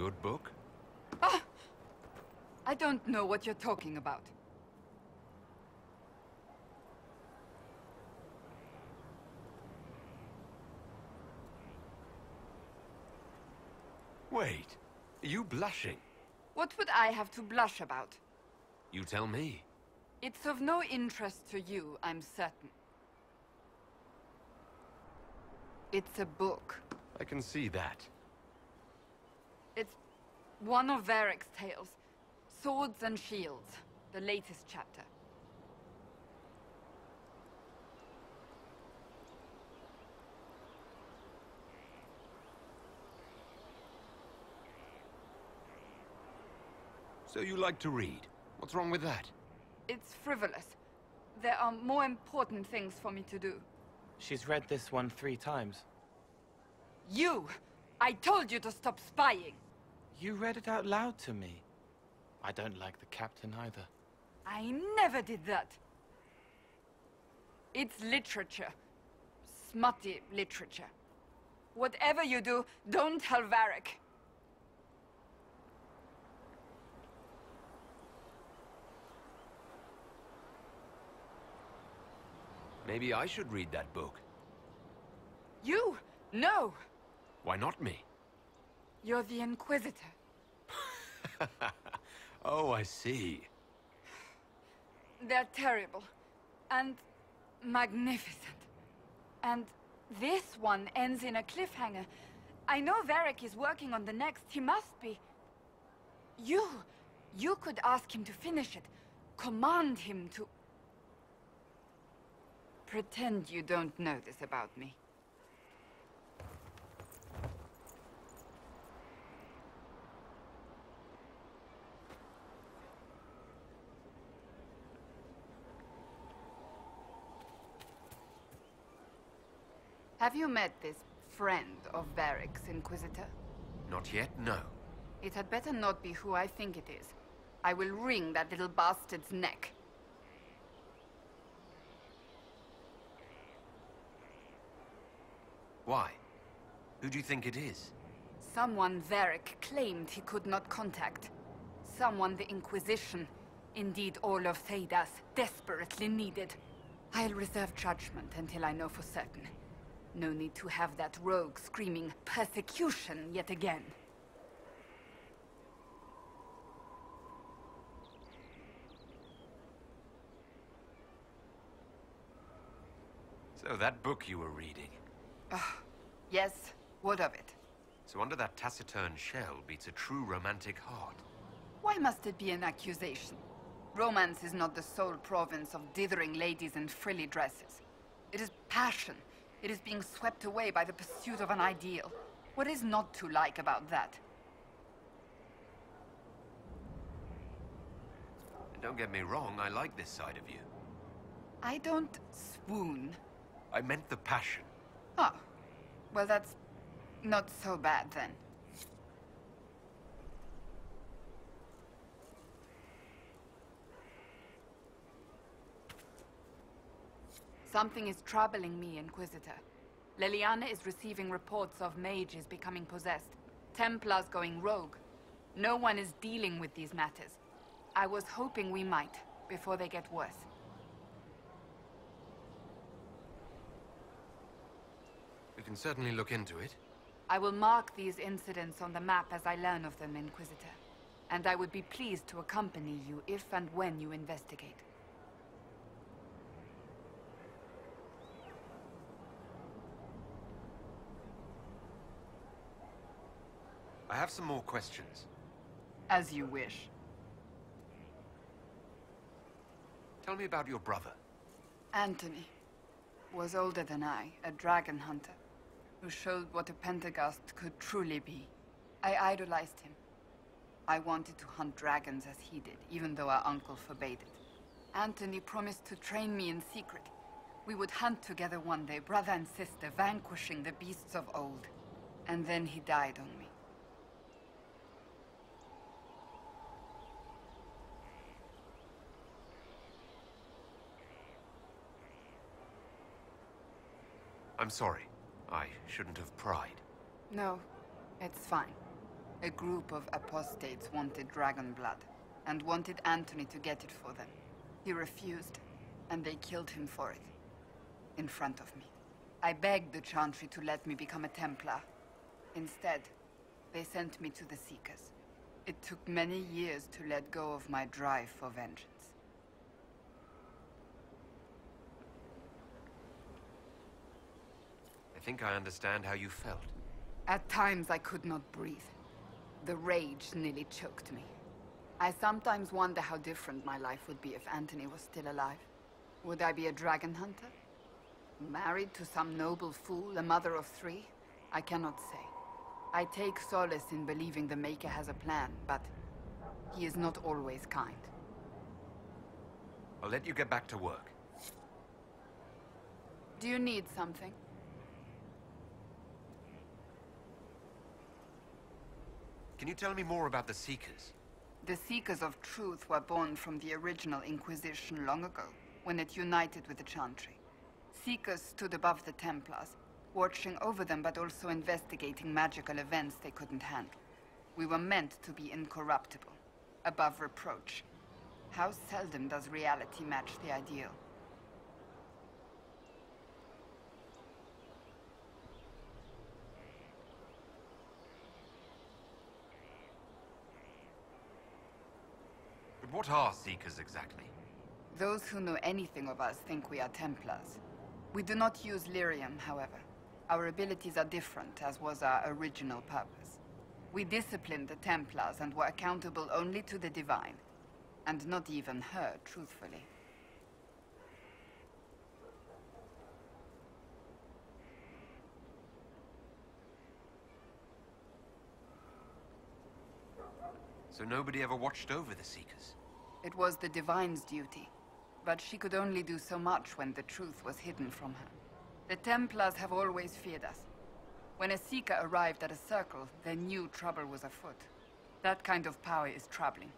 good book? Ah! I don't know what you're talking about. Wait, are you blushing? What would I have to blush about? You tell me. It's of no interest to you, I'm certain. It's a book. I can see that. It's one of Varric's tales. Swords and Shields, the latest chapter. So you like to read? What's wrong with that? It's frivolous. There are more important things for me to do. She's read this one 3 times. You! I told you to stop spying! You read it out loud to me. I don't like the captain either. I never did that. It's literature. Smutty literature. Whatever you do, don't tell Varric. Maybe I should read that book. You? No! Why not me? You're the Inquisitor. Oh, I see. They're terrible. And magnificent. And this one ends in a cliffhanger. I know Varric is working on the next. He must be. You could ask him to finish it. Command him to... Pretend you don't know this about me. Have you met this friend of Varric's, Inquisitor? Not yet, no. It had better not be who I think it is. I will wring that little bastard's neck. Why? Who do you think it is? Someone Varric claimed he could not contact. Someone the Inquisition, indeed all of Theidas, desperately needed. I'll reserve judgment until I know for certain. No need to have that rogue screaming persecution yet again. So that book you were reading. Yes, what of it? So under that taciturn shell beats a true romantic heart. Why must it be an accusation? Romance is not the sole province of dithering ladies in frilly dresses. It is passion. It is being swept away by the pursuit of an ideal. What is not to like about that? And don't get me wrong, I like this side of you. I don't swoon. I meant the passion. Oh, well that's not so bad then. Something is troubling me, Inquisitor. Leliana is receiving reports of mages becoming possessed, Templars going rogue. No one is dealing with these matters. I was hoping we might, before they get worse. We can certainly look into it. I will mark these incidents on the map as I learn of them, Inquisitor. And I would be pleased to accompany you if and when you investigate. I have some more questions. As you wish. Tell me about your brother. Anthony was older than I, a dragon hunter, who showed what a Pentaghast could truly be. I idolized him. I wanted to hunt dragons as he did, even though our uncle forbade it. Anthony promised to train me in secret. We would hunt together one day, brother and sister, vanquishing the beasts of old. And then he died on me. I'm sorry. I shouldn't have pried. No, it's fine. A group of apostates wanted dragon blood, and wanted Anthony to get it for them. He refused, and they killed him for it. In front of me. I begged the Chantry to let me become a Templar. Instead, they sent me to the Seekers. It took many years to let go of my drive for vengeance. I think I understand how you felt. At times I could not breathe. The rage nearly choked me. I sometimes wonder how different my life would be if Anthony was still alive. Would I be a dragon hunter? Married to some noble fool, a mother of 3? I cannot say. I take solace in believing the Maker has a plan, but he is not always kind. I'll let you get back to work. Do you need something? Can you tell me more about the Seekers? The Seekers of Truth were born from the original Inquisition long ago, when it united with the Chantry. Seekers stood above the Templars, watching over them but also investigating magical events they couldn't handle. We were meant to be incorruptible, above reproach. How seldom does reality match the ideal? But what are Seekers exactly? Those who know anything of us think we are Templars. We do not use lyrium, however. Our abilities are different, as was our original purpose. We disciplined the Templars and were accountable only to the Divine. And not even her, truthfully. So nobody ever watched over the Seekers? It was the Divine's duty. But she could only do so much when the truth was hidden from her. The Templars have always feared us. When a Seeker arrived at a circle, they knew trouble was afoot. That kind of power is troubling.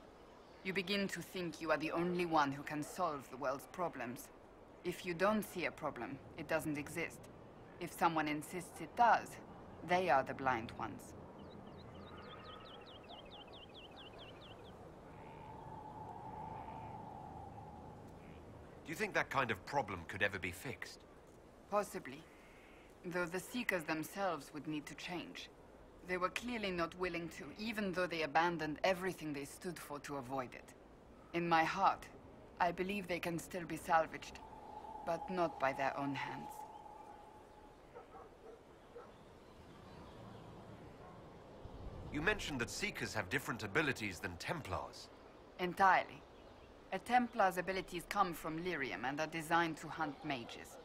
You begin to think you are the only one who can solve the world's problems. If you don't see a problem, it doesn't exist. If someone insists it does, they are the blind ones. Do you think that kind of problem could ever be fixed? Possibly. Though the Seekers themselves would need to change. They were clearly not willing to, even though they abandoned everything they stood for to avoid it. In my heart, I believe they can still be salvaged, but not by their own hands. You mentioned that Seekers have different abilities than Templars. Entirely. A Templar's abilities come from lyrium and are designed to hunt mages.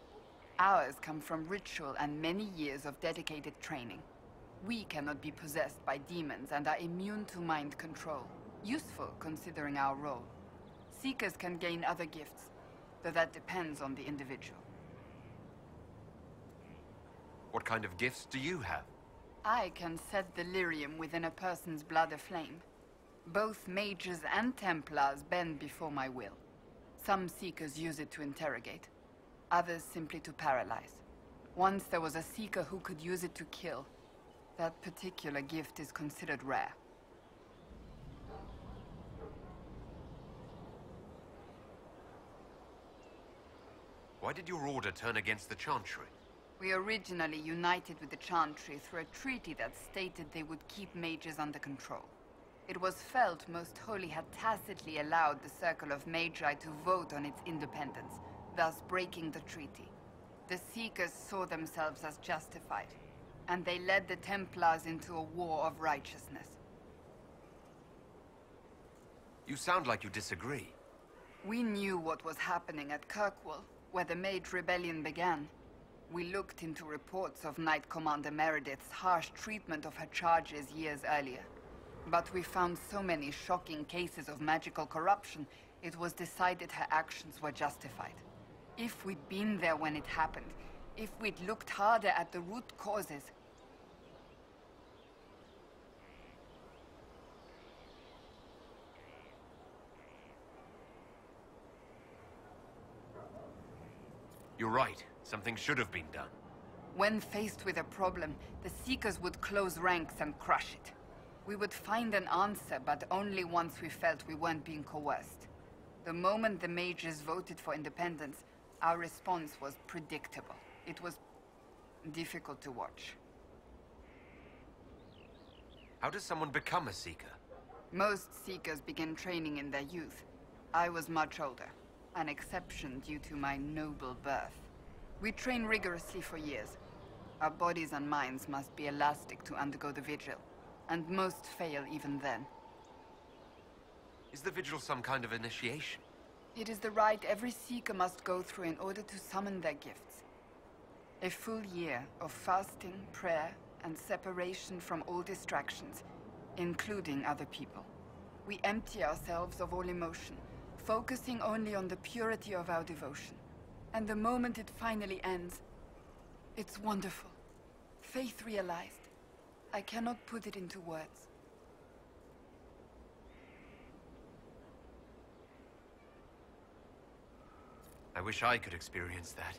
Ours come from ritual and many years of dedicated training. We cannot be possessed by demons and are immune to mind control. Useful, considering our role. Seekers can gain other gifts, though that depends on the individual. What kind of gifts do you have? I can set the lyrium within a person's blood aflame. Both mages and Templars bend before my will. Some Seekers use it to interrogate, others simply to paralyze. Once there was a Seeker who could use it to kill. That particular gift is considered rare. Why did your order turn against the Chantry? We originally united with the Chantry through a treaty that stated they would keep mages under control. It was felt Most Holy had tacitly allowed the Circle of Magi to vote on its independence, thus breaking the treaty. The Seekers saw themselves as justified, and they led the Templars into a war of righteousness. You sound like you disagree. We knew what was happening at Kirkwall, where the Mage Rebellion began. We looked into reports of Knight Commander Meredith's harsh treatment of her charges years earlier. But we found so many shocking cases of magical corruption, it was decided her actions were justified. If we'd been there when it happened, if we'd looked harder at the root causes... You're right. Something should have been done. When faced with a problem, the Seekers would close ranks and crush it. We would find an answer, but only once we felt we weren't being coerced. The moment the mages voted for independence, our response was predictable. It was difficult to watch. How does someone become a Seeker? Most Seekers begin training in their youth. I was much older, an exception due to my noble birth. We train rigorously for years. Our bodies and minds must be elastic to undergo the vigil, and most fail even then. Is the vigil some kind of initiation? It is the rite every Seeker must go through in order to summon their gifts. A full year of fasting, prayer, and separation from all distractions, including other people. We empty ourselves of all emotion, focusing only on the purity of our devotion. And the moment it finally ends, it's wonderful. Faith realized. I cannot put it into words. I wish I could experience that.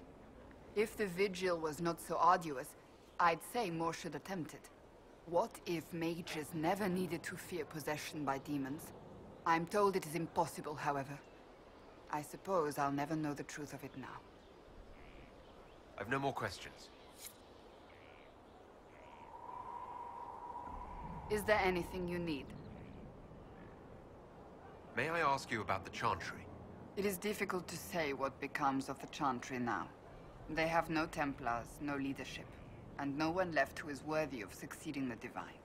If the vigil was not so arduous, I'd say more should attempt it. What if mages never needed to fear possession by demons? I'm told it is impossible, however. I suppose I'll never know the truth of it now. I've no more questions. Is there anything you need? May I ask you about the Chantry? It is difficult to say what becomes of the Chantry now. They have no Templars, no leadership, and no one left who is worthy of succeeding the Divine.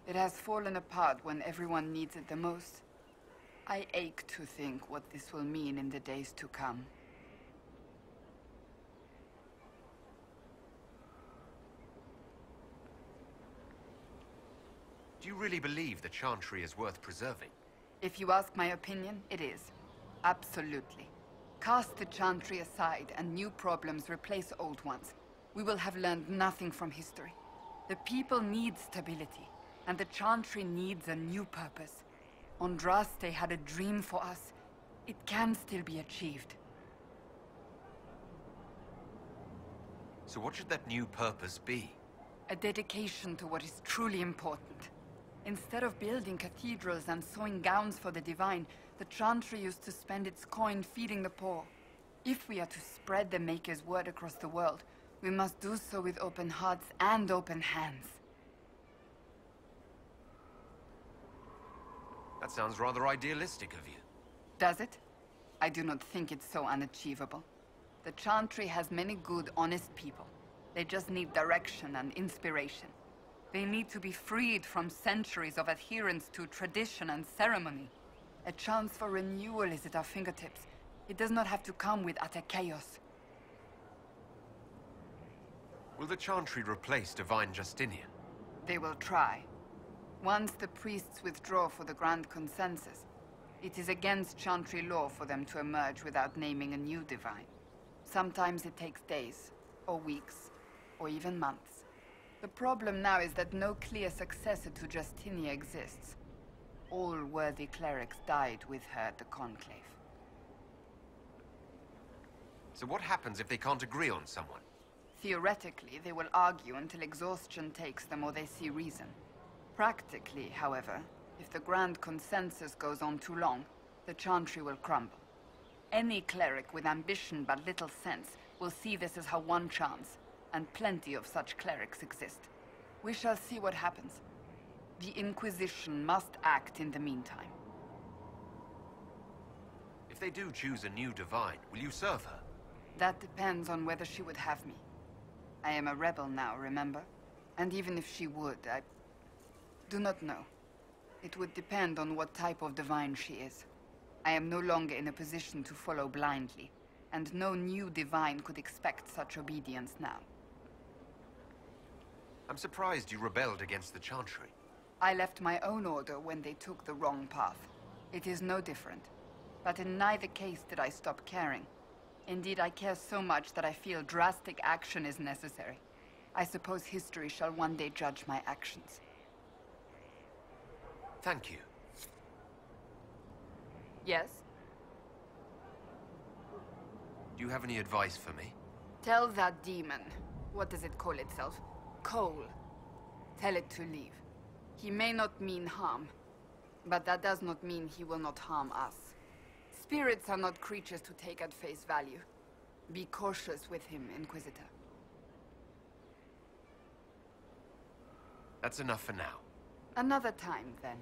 It has fallen apart when everyone needs it the most. I ache to think what this will mean in the days to come. Do you really believe the Chantry is worth preserving? If you ask my opinion, it is. Absolutely. Cast the Chantry aside and new problems replace old ones. We will have learned nothing from history. The people need stability, and the Chantry needs a new purpose. Andraste had a dream for us. It can still be achieved. So what should that new purpose be? A dedication to what is truly important. Instead of building cathedrals and sewing gowns for the Divine, the Chantry used to spend its coin feeding the poor. If we are to spread the Maker's word across the world, we must do so with open hearts and open hands. That sounds rather idealistic of you. Does it? I do not think it's so unachievable. The Chantry has many good, honest people. They just need direction and inspiration. They need to be freed from centuries of adherence to tradition and ceremony. A chance for renewal is at our fingertips. It does not have to come with utter chaos. Will the Chantry replace Divine Justinian? They will try. Once the priests withdraw for the Grand Consensus, it is against Chantry law for them to emerge without naming a new Divine. Sometimes it takes days, or weeks, or even months. The problem now is that no clear successor to Justinia exists. All worthy clerics died with her at the Conclave. So what happens if they can't agree on someone? Theoretically, they will argue until exhaustion takes them or they see reason. Practically, however, if the Grand Consensus goes on too long, the Chantry will crumble. Any cleric with ambition but little sense will see this as her one chance, and plenty of such clerics exist. We shall see what happens. The Inquisition must act in the meantime. If they do choose a new Divine, will you serve her? That depends on whether she would have me. I am a rebel now, remember? And even if she would, I do not know. It would depend on what type of Divine she is. I am no longer in a position to follow blindly, and no new Divine could expect such obedience now. I'm surprised you rebelled against the Chantry. I left my own order when they took the wrong path. It is no different. But in neither case did I stop caring. Indeed, I care so much that I feel drastic action is necessary. I suppose history shall one day judge my actions. Thank you. Yes? Do you have any advice for me? Tell that demon, what does it call itself? Cole. Tell it to leave. He may not mean harm, but that does not mean he will not harm us. Spirits are not creatures to take at face value. Be cautious with him, Inquisitor. That's enough for now. Another time, then.